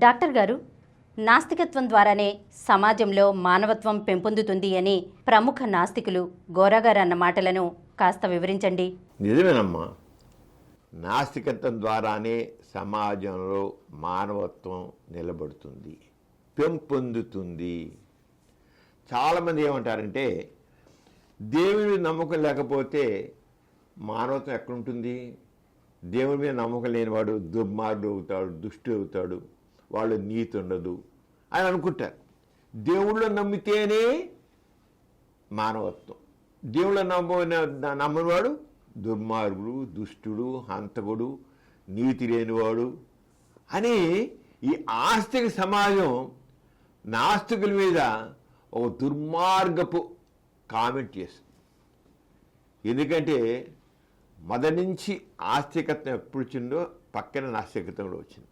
Doctor గారు, నాస్తికత్వం ద్వారానే సమాజంలో మానవత్వం పెంపొందుతుంది అని ప్రముఖ నాస్తికులు గోరాగారు అన్న మాటలను కాస్త వివరించండి. నిజమేనమ్మా. నాస్తికత్వం ద్వారానే సమాజంలో మానవత్వం నిలబడుతుంది, పెంపొందుతుంది. చాలామంది ఏమంటారంటే దేవుడి నమ్మకం లేకపోతే మానవత్వం ఎక్కడుంటుంది, దేవుడి మీద నమ్మకం లేనివాడు దుర్మార్గుడు అవుతాడు, దుష్టుడు అవుతాడు, వాళ్ళు నీతి ఉండదు అని అనుకుంటారు. దేవుళ్ళో నమ్మితేనే మానవత్వం. దేవుళ్ళో నమ్మనివాడు దుర్మార్గుడు, దుష్టుడు, హంతకుడు, నీతి లేనివాడు అని ఈ ఆస్తిక సమాజం నాస్తికుల మీద ఒక దుర్మార్గపు కామెంట్ చేస్తుంది. ఎందుకంటే మొదటి నుంచి ఆస్తికత్వం ఎప్పుడు వచ్చిందో పక్కన నాస్తికత్వం కూడా వచ్చింది.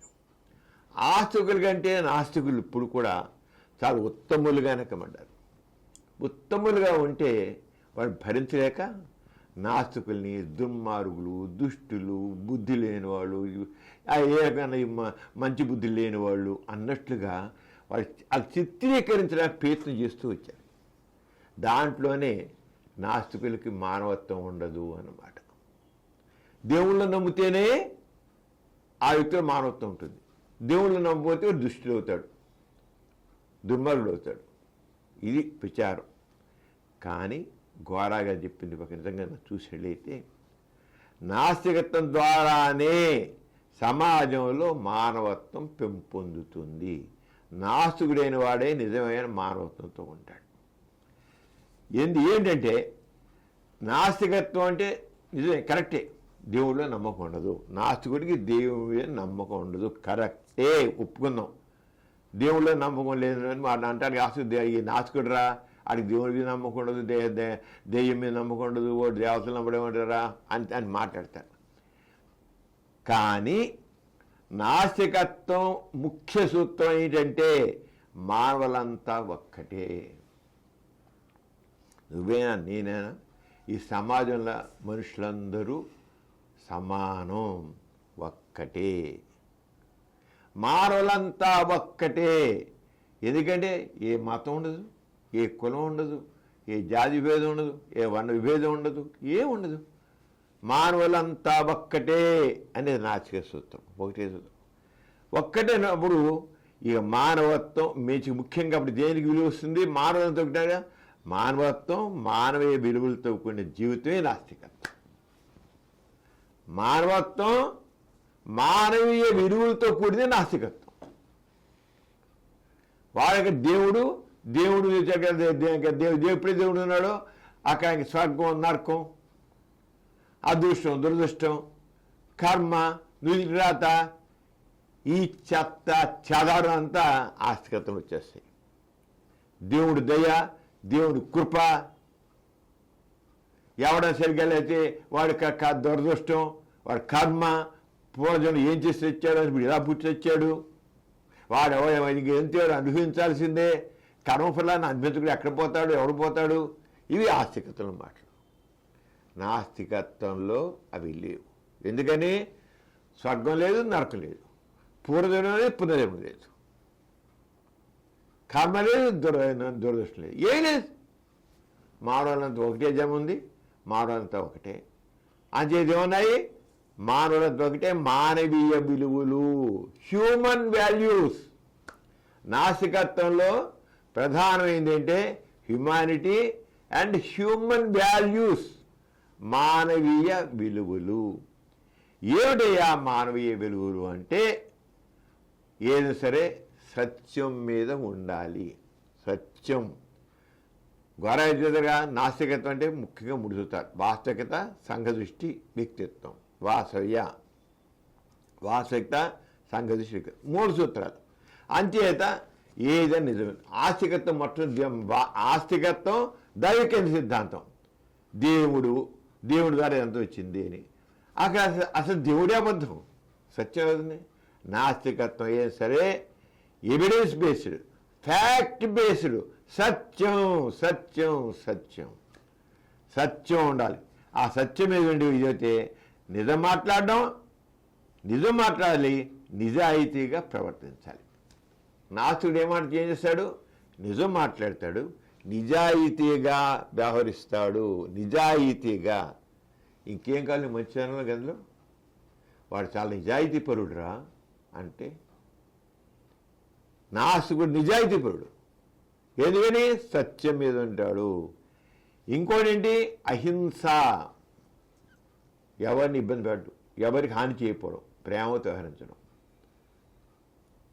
ఆస్తికుల కంటే నాస్తికులు ఇప్పుడు కూడా చాలా ఉత్తములుగానే కమడ్డారు. ఉత్తములుగా ఉంటే వాడు భరించలేక నాస్తికుల్ని దుర్మార్గులు, దుష్టులు, బుద్ధి లేని వాళ్ళు, ఏ రకమైన మంచి బుద్ధి లేని వాళ్ళు అన్నట్లుగా వాళ్ళు అది చిత్రీకరించడానికి ప్రయత్నం చేస్తూ వచ్చారు. దాంట్లోనే నాస్తికులకి మానవత్వం ఉండదు అన్నమాట. దేవుళ్ళని నమ్మితేనే ఆ వ్యక్తిలో మానవత్వం ఉంటుంది. దేవుళ్ళని నమ్మకపోతే దుష్టుడు అవుతాడు, దుర్మార్గుడు అవుతాడు. ఇది ప్రచారం. కానీ ఘోరాగా చెప్పింది ఒక నిజంగా చూసినట్లయితే నాస్తికత్వం ద్వారానే సమాజంలో మానవత్వం పెంపొందుతుంది. నాస్తికుడైన వాడే నిజమైన మానవత్వంతో ఉంటాడు. ఏంటంటే నాస్తికత్వం అంటే నిజమే, కరెక్టే, దేవుడిలో నమ్మకం ఉండదు. నాస్తికుడికి దేవుడి మీద నమ్మకం ఉండదు, కరెక్టే, ఒప్పుకుందాం. దేవుడిలో నమ్మకం లేదని వాడు అంటారు, ఈ నాస్తికుడు రా, ఆడికి దేవుడి మీద నమ్మకం ఉండదు, దెయ్యం మీద నమ్మకం ఉండదు, వాడు దేవతలు నమ్మడేమంటారా అని మాట్లాడతారు. కానీ నాస్తికత్వం ముఖ్య సూత్రం ఏంటంటే మానవులంతా ఒక్కటే. నువ్వేనా నేనైనా ఈ సమాజంలో మనుషులందరూ సమానం, ఒక్కటే. మానవులంతా ఒక్కటే. ఎందుకంటే ఏ మతం ఉండదు, ఏ కులం ఉండదు, ఏ జాతి విభేదం ఉండదు, ఏ వర్ణ విభేదం ఉండదు, ఏముండదు. మానవులంతా ఒక్కటే అనేది నాస్తిక సూత్రం. ఒకటే సూత్రం. ఒక్కటేనప్పుడు ఇక మానవత్వం ముఖ్యంగా అప్పుడు దేనికి విలువ వస్తుంది? మానవత్వంతో ఒకటేగా. మానవత్వం, మానవీయ విలువలతో కూడిన జీవితమే నాస్తికత్వం. మానవత్వం, మానవీయ విలువలతో కూడిన నాస్తికత్వం. వాళ్ళకి దేవుడు ఎప్పుడే దేవుడు ఉన్నాడో అక్కడ స్వర్గం, నరకం, అదృష్టం, దురదృష్టం, కర్మ, నుదిరాత, ఈ చెత్త చెదారం అంతా ఆస్తికత్వం వచ్చేస్తాయి. దేవుడు దయ, దేవుడు కృప, ఎవడైనా సరిగ్గా అయితే వాడి దురదృష్టం, వాడి కర్మ, పూర్వజనం ఏం చేసి తెచ్చాడు, ఇప్పుడు ఎలా పుట్టి తెచ్చాడు, వాడు ఎంతో అనుభవించాల్సిందే, కర్మఫలాన్ని అనుభవించకుండా ఎక్కడ పోతాడు, ఎవడు పోతాడు. ఇవి ఆస్తికత్వం మాటలు. నాస్తికత్వంలో అవి లేవు. ఎందుకని? స్వర్గం లేదు, నరకం లేదు, పూర్వజన్మ లేదు, పునర్జన్మ లేదు, కర్మ లేదు, దురదృష్టం లేదు, ఏం లేదు. మానవులంతా ఒకటే జన్మ ఉంది, మానవులంతా ఒకటే. అంచేది ఏమున్నాయి? మానవులంతా ఒకటే, మానవీయ విలువలు, హ్యూమన్ వాల్యూస్. నాస్తికత్వంలో ప్రధానమైంది ఏంటంటే హ్యుమానిటీ అండ్ హ్యూమన్ వాల్యూస్, మానవీయ విలువలు. ఏమిటయ్యా మానవీయ విలువలు అంటే ఏది సరే సత్యం మీద ఉండాలి. సత్యం గౌరవగా. నాస్తికత్వం అంటే ముఖ్యంగా ముడుచుతారు. వాస్తవికత, సంఘదృష్టి, వ్యక్తిత్వం. వాస్తవికత, సంఘదృష్టి, మూడు సూత్రాలు. అంచేత ఏదైనా నిజమే. ఆస్తికత్వం మొత్తం ఆస్తికత్వం దైవిక సిద్ధాంతం. దేవుడు ద్వారా ఎంత వచ్చింది అని. అక్కడ అసలు దేవుడే అబద్ధం, సత్యం అవుతుంది. నాస్తికత్వం ఏం సరే ఎవిడెన్స్ బేస్డ్, ఫ్యాక్ట్ బేస్డ్, సత్యం సత్యం సత్యం సత్యం ఉండాలి. ఆ సత్యం మీద ఉండి ఇదైతే నిజం మాట్లాడడం, నిజం మాట్లాడాలి, నిజాయితీగా ప్రవర్తించాలి. నాస్తికుడు ఏం చేస్తాడు? నిజం మాట్లాడతాడు, నిజాయితీగా వ్యవహరిస్తాడు, నిజాయితీగా. ఇంకేం కావాలి మంచిదనంలో గదిలో? వాడు చాలా నిజాయితీపరుడురా అంటే నాస్తికుడు నిజాయితీపరుడు. ఎందుకని? సత్యం మీద ఉంటాడు. ఇంకోటేంటి? అహింస. ఎవరిని ఇబ్బంది పెట్టడు, ఎవరికి హాని చేయకపోవడం, ప్రేమతో వ్యవహరించడం.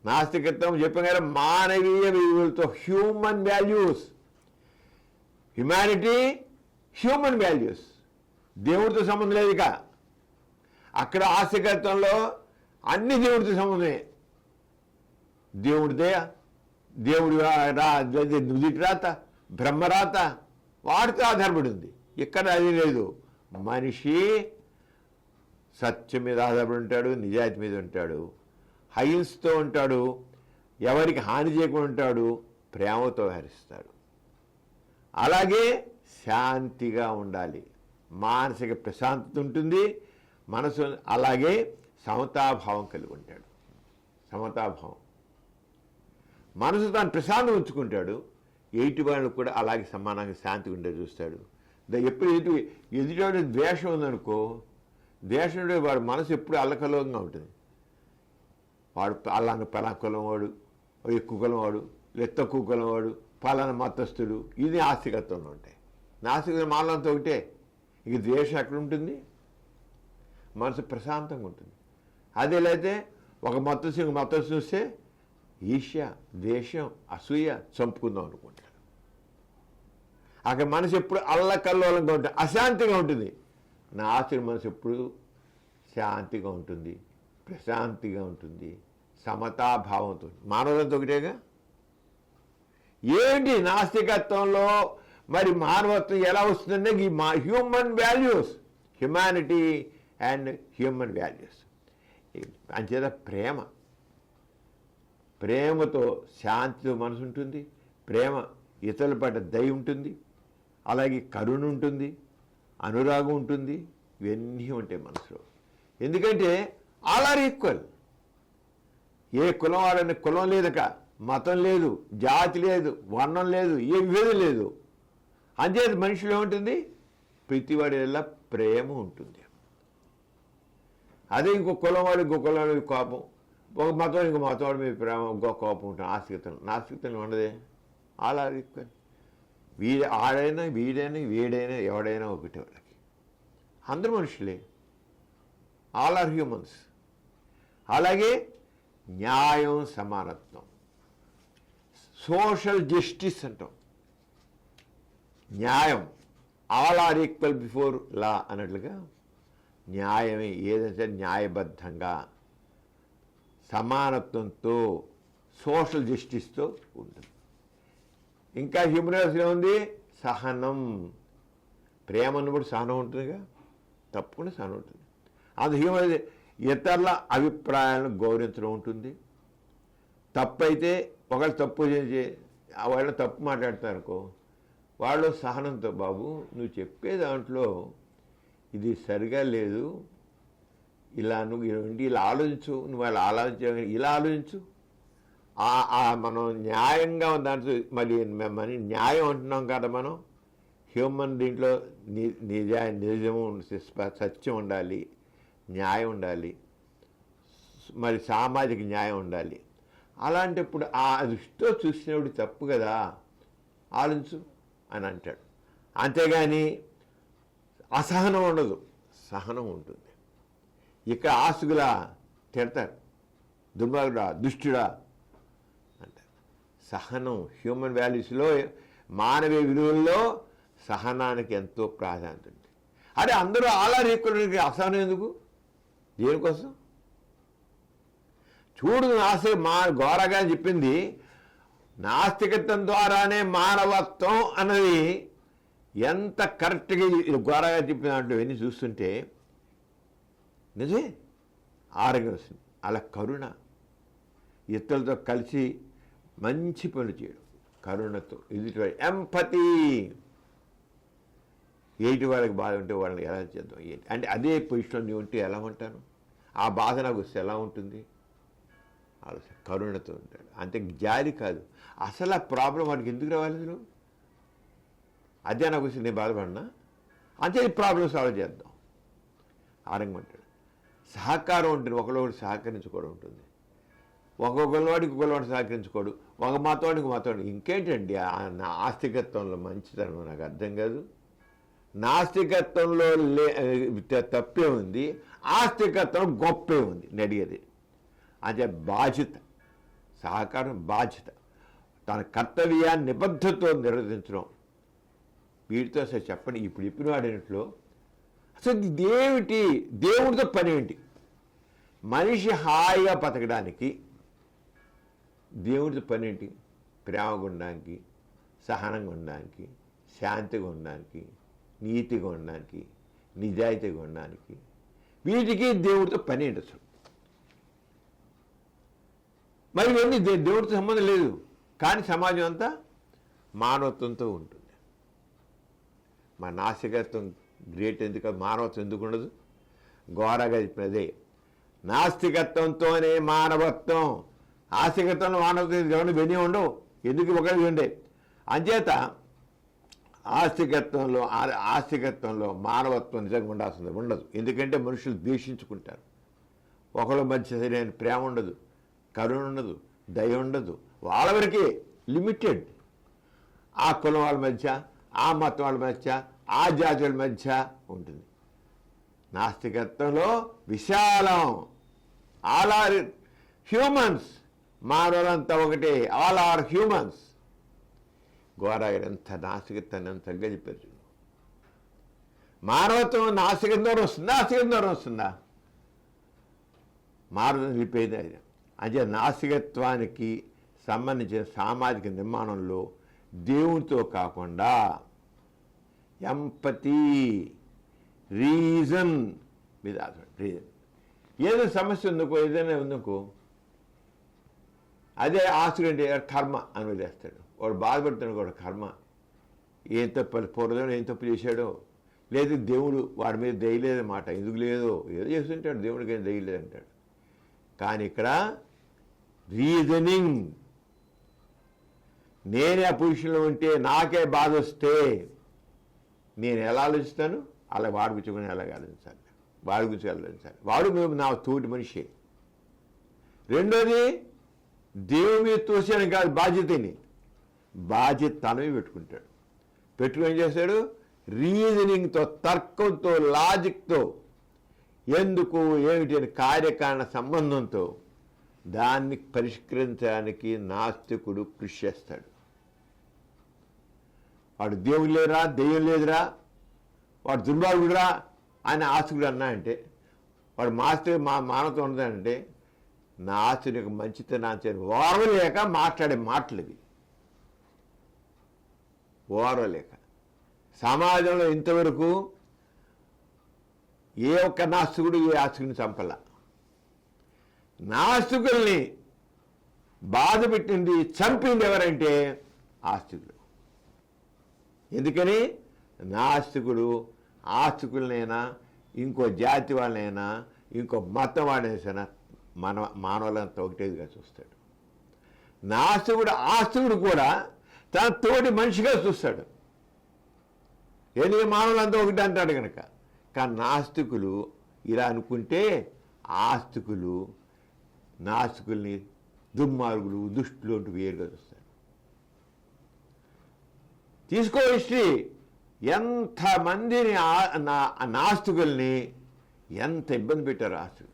నాస్తికత్వం చెప్పాం కదా, మానవీయ విలువలతో, human values. Humanity, human values. దేవుడితో సంబంధం లేదు. ఇక అక్కడ ఆస్తికత్వంలో అన్ని దేవుడితో సంబంధమే. దేవుడిదే, దేవుడి నుదిటి రాత, బ్రహ్మరాత, వాడితో ఆధారపడి ఉంది. ఇక్కడ అది లేదు. మనిషి సత్యం మీద ఆధారపడి ఉంటాడు, నిజాయితీ మీద ఉంటాడు, అహింసతో ఉంటాడు, ఎవరికి హాని చేయకుండా ఉంటాడు, ప్రేమతో వ్యవహరిస్తాడు. అలాగే శాంతిగా ఉండాలి, మానసిక ప్రశాంతత ఉంటుంది, మనసు అలాగే సమతాభావం కలిగి ఉంటాడు. సమతాభావం, మనసు తాను ప్రశాంతం ఉంచుకుంటాడు, ఎయిటి వాళ్ళు కూడా అలాగే సమానంగా శాంతిగా ఉండే చూస్తాడు. ఎప్పుడు ఎదుటి ద్వేషం ఉందనుకో, ద్వేషం ఉంటే వాడు మనసు ఎప్పుడు అల్లకల్లోకంగా ఉంటుంది. వాడు పలానా కులం వాడు, ఎక్కువ కులం వాడు, తక్కువ కులం వాడు, పలానా మతస్థుడు, ఇది ఆస్తికత్వంలో ఉంటాయి. నాస్తికత్వం మాలంతా ఒకటే. ఇక ద్వేషం ఎక్కడ ఉంటుంది? మనసు ప్రశాంతంగా ఉంటుంది. అదే లేకపోతే ఒక మతస్థు చూస్తే ఈర్ష్య, ద్వేషం, అసూయ, చంపుకుందాం అనుకుంటాడు. అక్కడ మనసు ఎప్పుడు అల్లకల్లోలంగా ఉంటుంది, అశాంతిగా ఉంటుంది. నాస్తికుడి మనసు ఎప్పుడు శాంతిగా ఉంటుంది, ప్రశాంతిగా ఉంటుంది, సమతాభావంతో. మానవులతో ఒకటేగా. ఏంటి నాస్తికత్వంలో మరి మానవత్వం ఎలా వస్తుందంటే ఈ human values, humanity and human values. అంచేత ప్రేమతో శాంతితో మనసు ఉంటుంది, ప్రేమ ఇతరుల పట్ల దయ ఉంటుంది, అలాగే కరుణ ఉంటుంది, అనురాగం ఉంటుంది. ఇవన్నీ ఉంటాయి మనసులో. ఎందుకంటే ఆల్ ఆర్ ఈక్వల్. ఏ కులం వాడని కులం లేదక, మతం లేదు, జాతి లేదు, వర్ణం లేదు, ఏ విభేదం లేదు. అంచేత మనిషిలో ఏముంటుంది? ప్రతివాడి వల్ల ప్రేమ ఉంటుంది. అదే ఇంకో కులం వాడు ఇంకో కులం వాడి కోపం, ఒక మతం ఇంకో మతం వాడి మీద ప్రేమ, ఇంకో కోపం ఉంటుంది. నాస్తికతలు ఉండదే. All are equal. ఆడైనా వీడైనా వీడైనా ఎవడైనా ఒకటి. వాళ్ళకి అందరూ మనుషులే, ఆల్ ఆర్ హ్యూమన్స్. అలాగే న్యాయం, సమానత్వం, సోషల్ జస్టిస్ అంటాం. న్యాయం, all are equal before law అన్నట్లుగా న్యాయమే ఏదైతే న్యాయబద్ధంగా, సమానత్వంతో, సోషల్ జస్టిస్తో ఉంటుంది. ఇంకా హ్యూమన్ రైట్స్లో ఉంది సహనం. ప్రేమ అన్నప్పుడు సహనం ఉంటుందిగా, తప్పకుండా సహనం ఉంటుంది. అది హ్యూమన్. ఇతరుల అభిప్రాయాలను గౌరవించడం ఉంటుంది. తప్పైతే ఒకళ్ళు తప్పు చేసి వాళ్ళు తప్పు మాట్లాడతారనుకో, వాళ్ళు సహనంతో, బాబు నువ్వు చెప్పే దాంట్లో ఇది సరిగా లేదు, ఇలా నువ్వు ఇలా ఆలోచించు, నువ్వు అలా ఇలా ఆలోచించు, మనం న్యాయంగా దాంట్లో మరి న్యాయం అంటున్నాం కదా మనం. హ్యూమన్ దీంట్లో నిజము, సత్యం ఉండాలి, న్యాయం ఉండాలి, మరి సామాజిక న్యాయం ఉండాలి. అలాంటప్పుడు ఆ దృష్టితో చూసినప్పుడు తప్పు కదా, ఆలోచించు అని అంటాడు. అంతేగాని అసహనం ఉండదు, సహనం ఉంటుంది. ఇక్కడ ఆస్తుగులా తిడతారు, దుర్మార్గుడా, దుష్టుడా అంటారు. సహనం హ్యూమన్ వాల్యూస్లో, మానవీయ విలువల్లో సహనానికి ఎంతో ప్రాధాన్యత ఉంది. అదే అందరూ అలా రీకులకి అసహనం ఎందుకు? దేనికోసం? చూడు, ఘోరగా చెప్పింది నాస్తికత్వం ద్వారానే మానవత్వం అన్నది ఎంత కరెక్ట్గా ఘోరగా చెప్పిన దాంట్లో ఇవన్నీ చూస్తుంటే నిజమే ఆరోగ్యం వస్తుంది. అలా కరుణ, ఇతరులతో కలిసి మంచి పనులు చేయడం, కరుణతో ఎదుటి ఎంపతి. ఎయిటి వాళ్ళకి బాధ ఉంటే వాళ్ళని ఎలా చేద్దాం ఏంటి అంటే అదే పొజిషన్ ఉంటే ఎలా ఉంటాను, ఆ బాధ నాకు వస్తే ఎలా ఉంటుంది ఆలోచన కరుణతో ఉంటాడు. అంతే జాలి కాదు. అసలు ఆ ప్రాబ్లం వాడికి ఎందుకు రావాలి? అసలు అదే నాకు వచ్చి నేను బాధపడినా అంతే ఈ ప్రాబ్లం సాల్వ్ చేద్దాం ఆరంగమంటాడు. సహకారం ఉంటుంది, ఒకళ్ళొకటి సహకరించుకోవడం ఉంటుంది. ఒక్కొక్కవాడికి ఇంకొకవాడు సహకరించుకోడు, ఒక మతవాడికి మతవాడికి. ఇంకేంటండి నాస్తికత్వంలో మంచితనం? నాకు అర్థం కాదు. నాస్తికత్వంలో తప్పే ఉంది, ఆస్తికత్వం గొప్పే ఉంది. నేను అడిగేది అదే బాధ్యత, సహకారం బాధ్యత, తన కర్తవ్యాన్ని నిబద్ధతతో నిర్వర్తించడం. వీటితో అసలు చెప్పండి, ఇప్పుడు ఇప్పుడు వాడినట్లు అసలు ఇదేమిటి? దేవుడితో పని ఏంటి? మనిషి హాయిగా బతకడానికి దేవుడితో పని ఏంటి? ప్రేమగా ఉండడానికి, సహనంగా ఉండడానికి, శాంతిగా ఉండడానికి, నీతిగా ఉండడానికి, నిజాయితీగా ఉండడానికి, వీటికి దేవుడితో పని ఏంటి అసలు? మరి ఇవన్నీ దేవుడితో సంబంధం లేదు. కానీ సమాజం అంతా మానవత్వంతో ఉంటుంది. మా నాస్తికత్వం గ్రేట్ ఎందుకు? మానవత్వం ఎందుకు ఉండదు? ఘోరగా చెప్పినదే. నాస్తికత్వంతోనే మానవత్వం, ఆస్తికత్వంలో మానవత్వం ఎవరిని వెని ఉండవు. ఎందుకు ఒకరికి ఉండే? అంచేత ఆస్తికత్వంలో మానవత్వం నిజంగా ఉండాల్సింది ఉండదు. ఎందుకంటే మనుషులు ద్వేషించుకుంటారు. ఒకళ్ళ మధ్య సరైన ప్రేమ ఉండదు, కరుణ ఉండదు, దయ ఉండదు. వాళ్ళ వరకే లిమిటెడ్. ఆ కులం వాళ్ళ మధ్య, ఆ మతం వాళ్ళ మధ్య, ఆ జాతుల మధ్య ఉంటుంది. నాస్తికత్వంలో విశాలం. ఆల్ ఆర్ హ్యూమన్స్, మానవులంతా ఒకటే, ఆల్ ఆర్ హ్యూమన్స్. ఘోరాగారు ఎంత నాస్తికత్వాన్ని ఎంత తగ్గ చెప్పారు. మానవత్వం నాస్తికం ద్వారా వస్తుందా? ఆస్తికం ద్వారా వస్తుందా? మానవం నిలిపేది అది. అంటే నాస్తికత్వానికి సంబంధించిన సామాజిక నిర్మాణంలో దేవునితో కాకుండా ఎంపతి, రీజన్ మీద రీజన్. ఏదో సమస్య ఉందనుకో, ఏదైనా ఉందనుకో, అదే ఆస్తులు అంటే కర్మ అని వదిలేస్తాడు. వాడు బాధపడుతున్నాడు కూడా, కర్మ ఏం తప్పు పూర్వజం ఏం తప్పు చేశాడో, లేదు దేవుడు వాడి మీద దయలేదన్నమాట. ఎందుకు లేదో ఏదో చేస్తుంటాడు, దేవుడికి ఏం దయలేదంటాడు. కానీ ఇక్కడ రీజనింగ్, నేనే ఆ పొజిషన్లో ఉంటే నాకే బాధ వస్తే నేను ఎలా ఆలోచిస్తాను, అలా వాడి గురించి ఎలాగ ఆలోచించాలి, వాడి గురించి ఆలోచించాలి. వాడు మేము నా తోటి మనిషి. రెండోది దేవుని మీద తోసాను కాదు, బాధ్యతని. బాధ్యత తనవి పెట్టుకుంటాడు. పెట్టుకుని ఏం చేస్తాడు? రీజనింగ్తో, తర్కంతో, లాజిక్తో, ఎందుకు ఏమిటి అని కార్యకారణ సంబంధంతో దాన్ని పరిష్కరించడానికి నాస్తికుడు కృషి చేస్తాడు. వాడు దేవుడు లేదురా, దెయ్యం లేదురా, వాడు దుర్మార్గుడురా అని ఆస్తికుడు అన్నా అంటే, వాడు మానవత్వం ఉండదంటే, నా ఆస్తిని యొక్క మంచితనాన్ని ఓర్వలేక మాట్లాడే మాటలు ఇవి. ఓర్వలేక సమాజంలో ఇంతవరకు ఏ ఒక్క నాస్తికుడు ఏ ఆస్తికుని చంపల. నాస్తికుల్ని బాధ పెట్టింది, చంపింది ఎవరంటే ఆస్తికుడు. ఎందుకని? నాస్తికుడు ఆస్తికులనైనా, ఇంకో జాతి వాళ్ళనైనా, ఇంకో మతం వాడినైనా మానవులంతా ఒకటేదిగా చూస్తాడు. ఆస్తికుడు కూడా తన తోటి మనిషిగా చూస్తాడు. ఎందుకు మానవులంతా ఒకటి అంటాడు కనుక. కానీ నాస్తికులు ఇలా అనుకుంటే నాస్తికుల్ని దుర్మార్గులు, దుష్టులు అంటూ వేరుగా చూస్తాడు. తీసుకో హిస్టరీ, ఎంతమందిని నాస్తికుల్ని ఎంత ఇబ్బంది పెట్టారు ఆస్తికులు.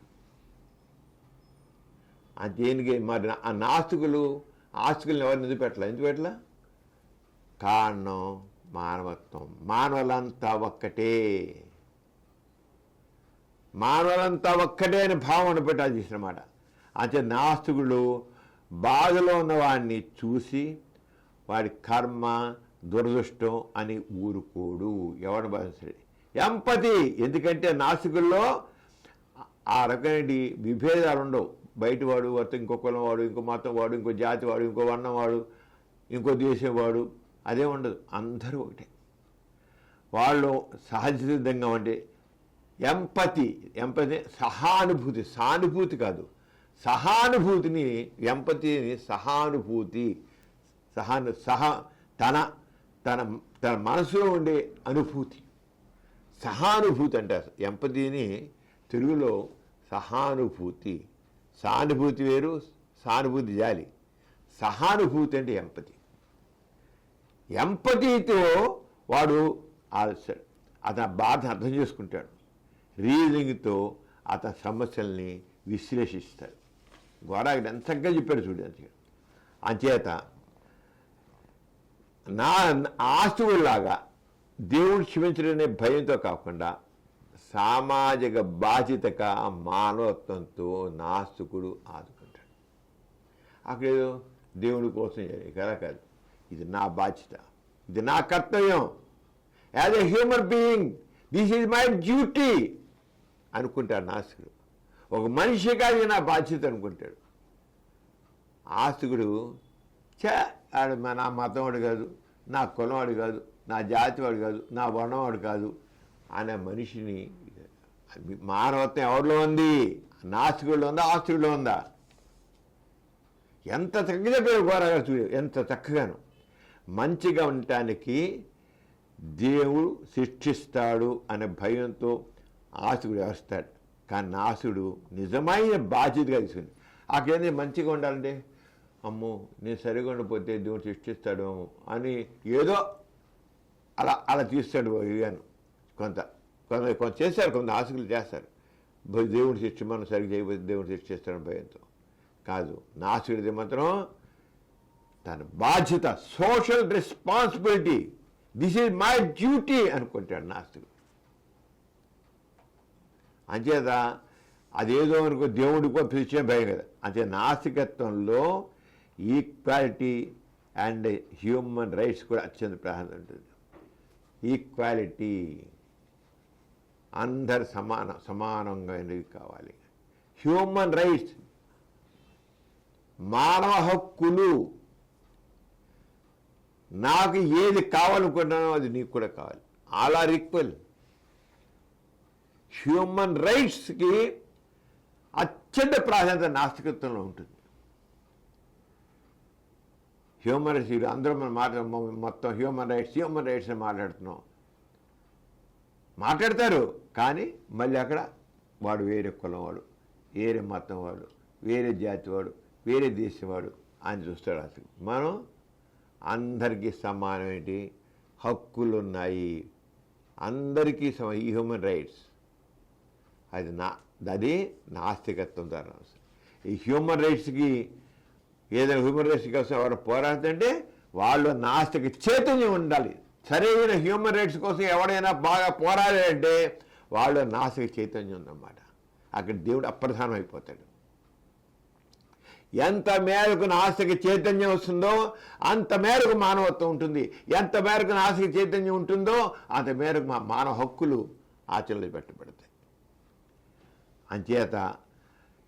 దేనికి మరి ఆ ఆస్తికుల్ని ఎవరిని ఎందుకు పెట్టలా? కారణం మానవత్వం. మానవులంతా ఒక్కటే అని భావన పెట్టాలి చేసినమాట. అంటే నాస్తికుడు బాధలో ఉన్నవాడిని చూసి వాడి కర్మ దురదృష్టం అని ఊరుకోడు. ఎవడు బాధించడు. ఎంపతి, ఎందుకంటే నాస్తికుల్లో ఆ రకమైన విభేదాలు ఉండవు. బయటవాడు, ఇంకో కులం వాడు, ఇంకో మతం వాడు, ఇంకో జాతి వాడు, ఇంకో వర్ణం వాడు, ఇంకో దేశం వాడు, అదే ఉండదు. అందరూ ఒకటే. వాళ్ళు సహజసిద్ధంగా అంటే ఎంపతి, సానుభూతి కాదు, సహానుభూతిని, ఎంపతిని సహానుభూతి, తన తన తన మనసులో ఉండే అనుభూతి, సహానుభూతి అంటారు. ఎంపతిని తెలుగులో సహానుభూతి, సానుభూతి వేరు, సానుభూతి జాలి. సహానుభూతి అంటే ఎంపతి. ఎంపతితో వాడు అతని బాధ అర్థం చేసుకుంటాడు. రీజనింగ్తో అతని సమస్యల్ని విశ్లేషిస్తాడు. గోరాకి ఎంతగా చెప్పాడు చూడండి. అంచేత నా ఆస్తువులాగా దేవుడు క్షమించడనే భయంతో కాకుండా సామాజిక బాధ్యతగా మానవత్వంతో నాస్తికుడు ఆదుకుంటాడు. అక్కడేదో దేవుడి కోసం కదా కాదు, ఇది నా బాధ్యత, ఇది నా కర్తవ్యం, as a human being this is my duty అనుకుంటాడు నాస్తికుడు. ఒక మనిషిగా ఇది నా బాధ్యత అనుకుంటాడు. ఆస్తికుడు ఆడు నా మతం వాడు కాదు, నా కులం వాడు కాదు, నా జాతి వాడు కాదు, నా వర్ణం వాడు కాదు అనే మనిషిని, మానవత్వం ఎవరిలో ఉంది? నాస్తికుడిలో ఉందా, ఆస్తికుడిలో ఉందా? ఎంత చక్కగా చెప్పారు గోరాగారు చూడు, ఎంత చక్కగాను. మంచిగా ఉండటానికి దేవుడు శిక్షిస్తాడు అనే భయంతో ఆస్తికుడు వేస్తాడు. కానీ నాసుడు నిజమైన బాధ్యతగా తీసుకుంది. అక్కడేంది మంచిగా ఉండాలంటే, అమ్మో నేను సరిగా ఉండకపోతే దేవుడు శిక్షిస్తాడు అని ఏదో అలా అలా తీస్తాడు. ఇవ్వను కొంత చేస్తారు, కొంత ఆశకులు చేస్తారు. దేవుడు శిక్ష మనం సరిగ్గా చేయకపోతే దేవుడు శిక్షిస్తాడని భయంతో కాదు. నాసుడిది మాత్రం తన బాధ్యత, social responsibility, this is my duty అనుకుంటాడు నాస్తికుడు. అంచేత అదేదో అనుకో దేవుడికో పిలిచే భయం కదా. అంతే నాస్తికత్వంలో ఈక్వాలిటీ అండ్ హ్యూమన్ రైట్స్ కూడా అత్యంత ప్రాధాన్యత ఉంటుంది. ఈక్వాలిటీ, అందరు సమానంగా కావాలి. హ్యూమన్ రైట్స్, మానవ హక్కులు, నాకు ఏది కావాలనుకుంటున్నానో అది నీకు కూడా కావాలి. All are equal. హ్యూమన్ రైట్స్కి అత్యంత ప్రాధాన్యత నాస్తికత్వంలో ఉంటుంది. హ్యూమన్ రైట్స్ అందరూ మనం మొత్తం హ్యూమన్ రైట్స్ అని మాట్లాడతారు. కానీ మళ్ళీ అక్కడ వాడు వేరే కులం వాడు, వేరే మతం వాడు, వేరే జాతి వాడు, వేరే దేశం వాడు అని చూస్తాడు. అసలు మనం అందరికీ సమానమైన హక్కులు ఉన్నాయి, అందరికీ ఈ హ్యూమన్ రైట్స్. అది నాస్తికత్వం ద్వారా. ఈ హ్యూమన్ రైట్స్కి ఏదైనా హ్యూమన్ రైట్స్ కోసం ఎవరు పోరాడుతుంటే వాళ్ళు నాస్తిక చైతన్యం ఉండాలి. సరైన హ్యూమన్ రైట్స్ కోసం ఎవడైనా బాగా పోరాడాలంటే వాళ్ళు నాస్తిక చైతన్యం ఉందన్నమాట. అక్కడ దేవుడు అప్రధానం అయిపోతాడు. ఎంత మేరకు నాస్తిక చైతన్యం వస్తుందో అంత మేరకు మానవత్వం ఉంటుంది. ఎంత మేరకు నాస్తిక చైతన్యం ఉంటుందో అంత మేరకు మానవ హక్కులు ఆచరణలో పెట్టబడతాయి. అంచేత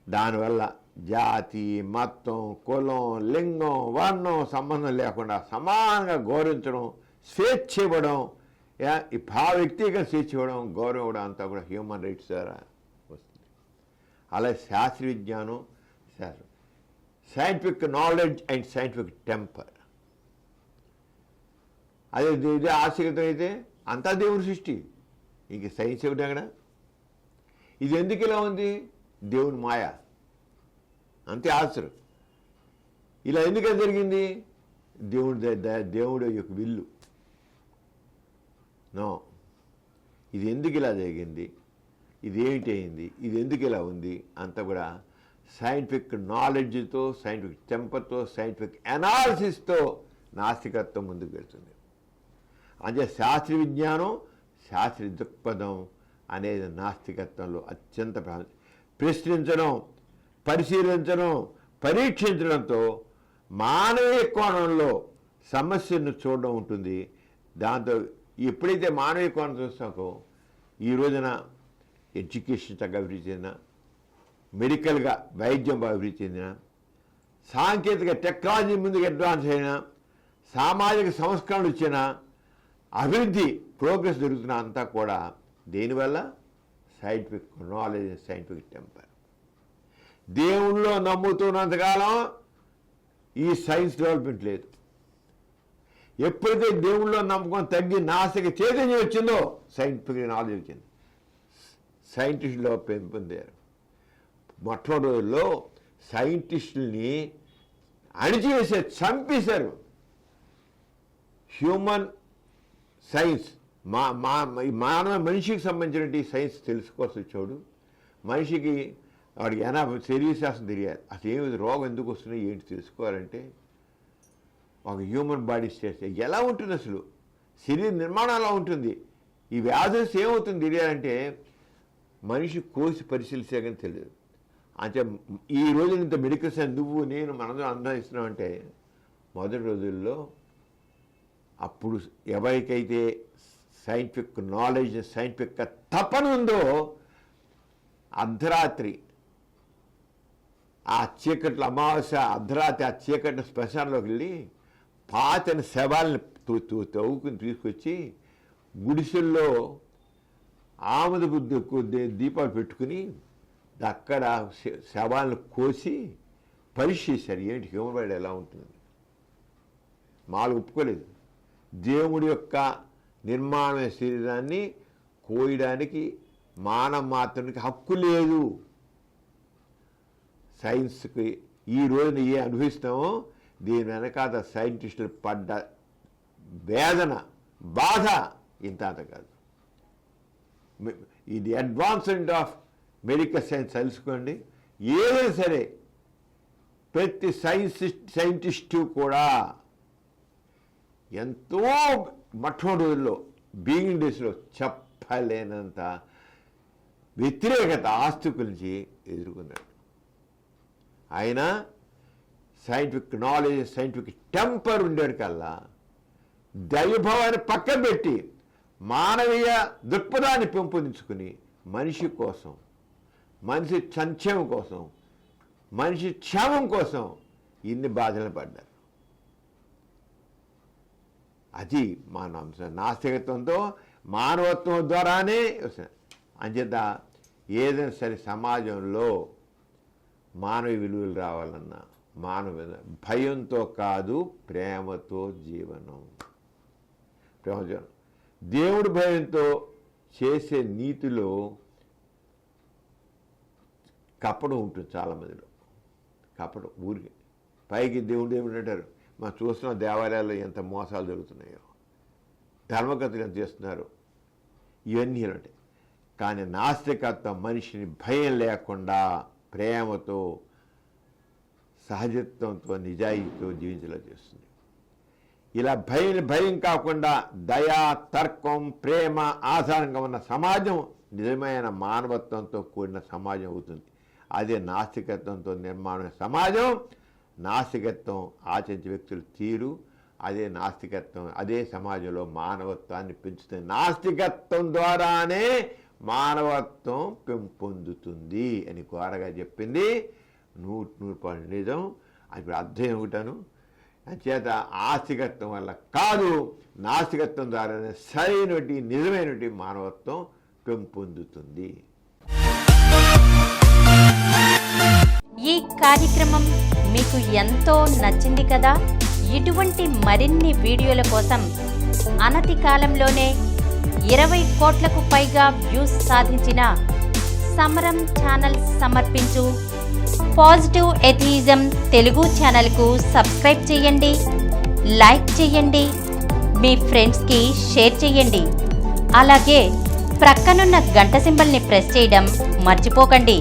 దానివల్ల జాతి, మతం, కులం, లింగం, వర్ణం సంబంధం లేకుండా సమానంగా గౌరవించడం, స్వేచ్ఛ ఇవ్వడం, ఈ వ్యక్తిగత స్వేచ్ఛ ఇవ్వడం, గౌరవం ఇవ్వడం అంతా కూడా హ్యూమన్ రైట్స్ ద్వారా వస్తుంది. అలాగే శాస్త్ర విజ్ఞానం, scientific knowledge and scientific temper. అదే ఇదే ఆసక్తం అయితే అంతా దేవుని సృష్టి, ఇంక సైన్స్ ఒకటి అక్కడ. ఇది ఎందుకు ఇలా ఉంది? దేవుని మాయ, అంతే ఆశ్చర్యం. ఇలా ఎందుకని జరిగింది? దేవుడు యొక్క విల్లు. నో, ఇది ఎందుకు ఇలా జరిగింది, ఇది ఏమిటి అయింది, ఇది ఎందుకు ఇలా ఉంది అంతా కూడా సైంటిఫిక్ నాలెడ్జ్తో, సైంటిఫిక్ టెంపర్తో, సైంటిఫిక్ అనాలిసిస్తో నాస్తికత్వం ముందుకు వెళ్తుంది. అంటే శాస్త్ర విజ్ఞానం, శాస్త్ర దృక్పథం అనేది నాస్తికత్వంలో అత్యంత ప్రాధాన్యత. ప్రశ్నించడం, పరిశీలించడం, పరీక్షించడంతో మానవీయ కోణంలో సమస్యను చూడడం ఉంటుంది. దాంతో ఎప్పుడైతే మానవీయ కోణం చూస్తాకో ఈ రోజున ఎడ్యుకేషన్ చక్కగా అభివృద్ధి చెందిన, మెడికల్గా వైద్యం బాగా అభివృద్ధి చెందిన, సాంకేతిక టెక్నాలజీ ముందుకు అడ్వాన్స్ అయిన, సామాజిక సంస్కరణలు ఇచ్చిన, అభివృద్ధి ప్రోగ్రెస్ జరుగుతున్న అంతా కూడా దేనివల్ల? Scientific knowledge, scientific temper. దేవుళ్ళో నమ్ముతున్నంతకాలం ఈ సైన్స్ డెవలప్మెంట్ లేదు. ఎప్పుడైతే దేవుళ్ళో నమ్మకం తగ్గి నాస్తిక చైతన్యం వచ్చిందో సైంటిఫిక్ నాలెడ్జ్ వచ్చింది, సైంటిస్టులో పెంపొందారు. మొట్టమొదటి రోజుల్లో సైంటిస్టుల్ని అణిచివేసే చంపేశారు. హ్యూమన్ సైన్స్ మానవ మనిషికి సంబంధించినటువంటి సైన్స్ తెలుసుకోవాల్సి వచ్చాడు. మనిషికి వాడికి శరీర శాస్త్రం తెలియాలి, అసలు ఏమి రోగం ఎందుకు వస్తున్నాయి ఏంటి తెలుసుకోవాలంటే ఒక హ్యూమన్ బాడీ స్టేట్ ఎలా ఉంటుంది, అసలు శరీర నిర్మాణం ఎలా ఉంటుంది, ఈ వ్యాధులు ఏమవుతుంది తెలియాలంటే మనిషి కోసి పరిశీలిస్తే కానీ తెలియదు. అంటే ఈ రోజు ఇంత మెడికల్ సైన్స్ నువ్వు నేను మనందరం అనుభవిస్తున్నామంటే మొదటి రోజుల్లో అప్పుడు ఎవరికైతే సైంటిఫిక్ నాలెడ్జ్ సైంటిఫిక్ తపన ఉందో అర్ధరాత్రి ఆ చీకట్లో అమావాస్య అర్ధరాత్రి ఆ చీకటి శ్మశానంలోకి వెళ్ళి పాతని శవాలను తవ్వుకుని తీసుకొచ్చి గుడిసెల్లో ఆముద బుద్ధి దీపాలు పెట్టుకుని అక్కడ శవాలను కోసి పరీక్ష చేశారు. ఏంటి హ్యూమన్ బాడీ ఎలా ఉంటుంది, మాలు ఒప్పుకోలేదు. దేవుడి యొక్క నిర్మాణమైన శరీరాన్ని కోయడానికి మానవ మాత్రానికి హక్కు లేదు. సైన్స్కి ఈ రోజున ఏ అనుభవిస్తామో దీని వెనకాల సైంటిస్టులు పడ్డ వేదన బాధ ఇంత అంత కాదు. ఇది అడ్వాన్స్మెంట్ ఆఫ్ మెడికల్ సైన్స్ తెలుసుకోండి. ఏదైనా సరే ప్రతి సైంటిస్టు కూడా ఎంతో మొట్టమొదటి రోజుల్లో బిగినింగ్ డేస్లో చెప్పలేనంత వ్యతిరేకత ఆస్తికుల నుంచి ఎదుర్కొన్నాడు. ఆయన సైంటిఫిక్ నాలెడ్జ్ సైంటిఫిక్ టెంపర్ ఉండేది కల్లా దైవభావాన్ని పక్కన పెట్టి మానవీయ దృక్పథాన్ని పెంపొందించుకుని మనిషి కోసం, మనిషి సంక్షేమం కోసం, మనిషి క్షేమం కోసం ఇన్ని బాధలు పడ్డారు. అది మన అంశం. నాస్తికత్వంతో మానవత్వం ద్వారానే అంచేత ఏదైనా సరే సమాజంలో మానవ విలువలు రావాలన్నా మానవ భయంతో కాదు ప్రేమతో జీవనం. ప్రేమ దేవుడి భయంతో చేసే నీతిలో కపడం ఉంటుంది చాలామందిలో. కపడం ఊరికి పైకి దేవుడు ఏమిటంటారు, మనం చూస్తున్న దేవాలయాల్లో ఎంత మోసాలు జరుగుతున్నాయో, ధర్మకథలు ఎంత చేస్తున్నారు, ఇవన్నీ ఉంటాయి. కానీ నాస్తికత్వం మనిషిని భయం లేకుండా ప్రేమతో సహజత్వంతో నిజాయితీతో జీవించేలా చేస్తుంది. ఇలా భయం కాకుండా దయా తర్కం ప్రేమ ఆధారంగా ఉన్న సమాజం నిజమైన మానవత్వంతో కూడిన సమాజం అవుతుంది. అదే నాస్తికత్వంతో నిర్మాణమైన సమాజం. నాస్తికత్వం ఆచరించే వ్యక్తుల తీరు అదే నాస్తికత్వం, అదే సమాజంలో మానవత్వాన్ని పెంచుతుంది. నాస్తికత్వం ద్వారానే మానవత్వం పెంపొందుతుంది అని ఘోరగా చెప్పింది. 100% నిజం. ఇప్పుడు అర్థం ఏమిటాను అంచేత ఆస్తికత్వం వల్ల కాదు, నాస్తికత్వం ద్వారానే సరైనటి నిజమైనటి మానవత్వం పెంపొందుతుంది. ఈ కార్యక్రమం మీకు ఎంతో నచ్చింది కదా. ఇటువంటి మరిన్ని వీడియోల కోసం అనతి కాలంలోనే 20 కోట్లకు పైగా వ్యూస్ సాధించిన సమరం ఛానల్ సమర్పించు పాజిటివ్ ఎథియిజం తెలుగు ఛానల్కు సబ్స్క్రైబ్ చేయండి, లైక్ చేయండి, మీ ఫ్రెండ్స్కి షేర్ చేయండి. అలాగే ప్రక్కనున్న గంట సింబల్ని ప్రెస్ చేయడం మర్చిపోకండి.